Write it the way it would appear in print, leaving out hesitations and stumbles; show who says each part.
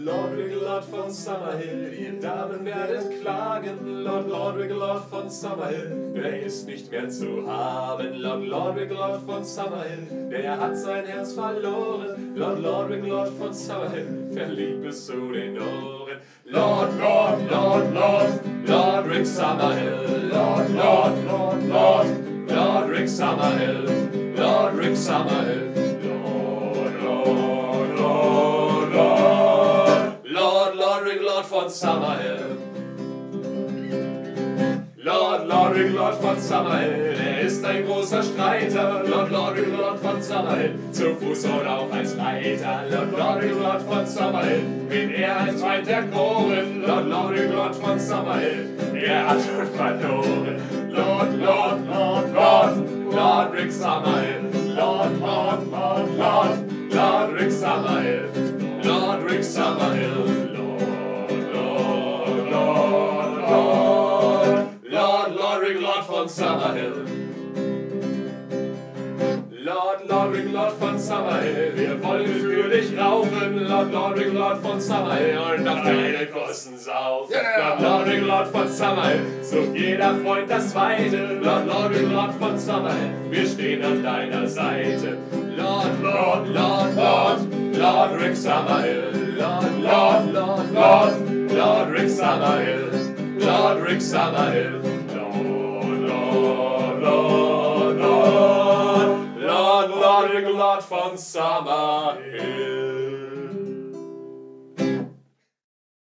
Speaker 1: Lord Wigglelord von Summerhill, ihr Damen werdet klagen. Lord Wigglelord von Summerhill, der ist nicht mehr zu haben. Lord Wigglelord von Summerhill, der hat sein Herz verloren. Lord Wigglelord von Summerhill, verliebt bis zu den Ohren. Lord Rick Summerhill, Lord Rick Summerhill, Lord Rick Summerhill, Lord Wigglelord von Summerhill. Lord Wigglelord von Summerhill, er ist ein großer Streiter. Lord Wigglelord von Summerhill, zu Fuß und auch als Reiter. Lord Wigglelord von Summerhill, wen er als Feind erkoren. Lord Wigglelord von Summerhill, er hat schon verloren. Lord Rick Summerhill, Lord Rick Summerhill, Lord Rick Summerhill, Lord Wigglelord von Summerhill. Lord Wigglelord von Summerhill, wir wollen für dich raufen. Lord Wigglelord von Summerhill, und auf deine Kosten saufen. Lord Wigglelord von Summerhill, sucht jeder Freund das Zweite. Lord Wigglelord von Summerhill, wir stehen an deiner Seite. Lord Rick Summerhill, Lord Rick Summerhill, Lord Rick Summerhill, Lord Wigglelord von Summerhill.